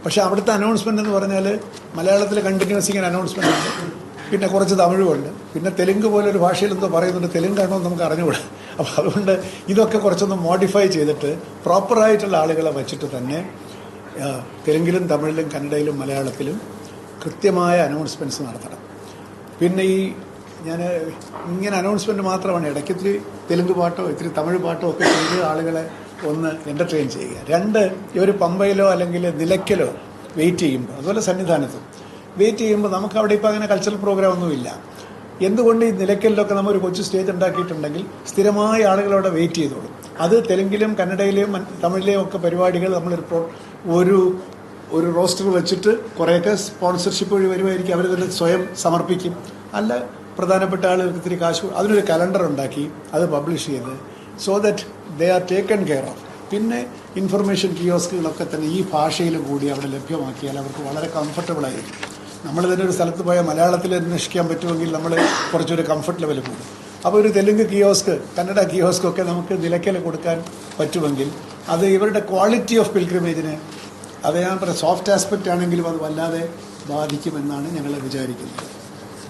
പക്ഷേ അവിടുത്തെ അനൗൺസ്മെൻ്റ് എന്ന് പറഞ്ഞാൽ മലയാളത്തിൽ കണ്ടിന്യൂസ് ഇങ്ങനെ അനൗൺസ്മെൻ്റ് ഉണ്ട്, പിന്നെ കുറച്ച് തമിഴുമുണ്ട്, പിന്നെ തെലുങ്ക് പോലൊരു ഭാഷയിൽ എന്തോ പറയുന്നുണ്ട്, തെലുങ്കാണോ എന്ന് നമുക്ക് അറിഞ്ഞുകൂടാ. അപ്പോൾ അതുകൊണ്ട് ഇതൊക്കെ കുറച്ചൊന്ന് മോഡിഫൈ ചെയ്തിട്ട് പ്രോപ്പറായിട്ടുള്ള ആളുകളെ വച്ചിട്ട് തന്നെ തെലുങ്കിലും തമിഴിലും കന്നഡയിലും മലയാളത്തിലും കൃത്യമായ അനൗൺസ്മെൻറ്റ്സ് നടത്തണം. പിന്നെ ഞാൻ ഇങ്ങനെ അനൗൺസ്മെൻറ്റ് മാത്രമാണ്, ഇടയ്ക്ക് ഇത്തിരി തെലുങ്ക് പാട്ടോ ഇത്തിരി തമിഴ് പാട്ടോ ഒക്കെ ചെയ്ത് ആളുകളെ ഒന്ന് എൻ്റർടൈൻ ചെയ്യുക. രണ്ട്, ഇവർ പമ്പയിലോ അല്ലെങ്കിൽ നിലയ്ക്കലോ വെയിറ്റ് ചെയ്യുമ്പോൾ, അതുപോലെ സന്നിധാനത്തും വെയിറ്റ് ചെയ്യുമ്പോൾ നമുക്ക് അവിടെ ഇപ്പോൾ അങ്ങനെ കൾച്ചറൽ പ്രോഗ്രാം ഒന്നുമില്ല. എന്തുകൊണ്ട് ഈ നിലയ്ക്കലിലൊക്കെ നമ്മൾ ഒരു കൊച്ചു സ്റ്റേജ് ഉണ്ടാക്കിയിട്ടുണ്ടെങ്കിൽ സ്ഥിരമായ ആളുകളവിടെ വെയിറ്റ് ചെയ്തോളും. അത് തെലുങ്കിലും കന്നഡയിലെയും തമിഴിലെയും ഒക്കെ പരിപാടികൾ നമ്മളൊരു റോസ്റ്റർ വെച്ചിട്ട് കുറേയൊക്കെ സ്പോൺസർഷിപ്പ് വഴി വരുമായിരിക്കും, അവർ തന്നെ സ്വയം സമർപ്പിക്കും. അല്ല, പ്രധാനപ്പെട്ട ആളുകൾക്ക് ഇത്തിരി കാശ്, അതിനൊരു കലണ്ടർ ഉണ്ടാക്കി അത് പബ്ലിഷ് ചെയ്ത് so that they are taken care of. പിന്നെ ഇൻഫർമേഷൻ കിയോസ്കുകളൊക്കെ തന്നെ ഈ ഭാഷയിൽ കൂടി അവിടെ ലഭ്യമാക്കിയാൽ അവർക്ക് വളരെ കംഫർട്ടബിളായിരിക്കും. നമ്മൾ തന്നെ ഒരു സ്ഥലത്ത് പോയാൽ മലയാളത്തിൽ അന്വേഷിക്കാൻ പറ്റുമെങ്കിൽ നമ്മൾ കുറച്ചൊരു കംഫർട്ട് ലെവൽ കൂടും. അപ്പോൾ ഒരു തെലുങ്ക് കിയോസ്ക്, കന്നഡ കിയോസ്കൊക്കെ നമുക്ക് നിലയ്ക്കൽ കൊടുക്കാൻ പറ്റുമെങ്കിൽ അത് ഇവരുടെ ക്വാളിറ്റി ഓഫ് പിൽഗ്രിമേജിന്, അത് ഞാൻ പറയാം, സോഫ്റ്റ് ആസ്പെക്റ്റ് ആണെങ്കിലും അത് വല്ലാതെ ബാധിക്കുമെന്നാണ് ഞങ്ങൾ വിചാരിക്കുന്നത്.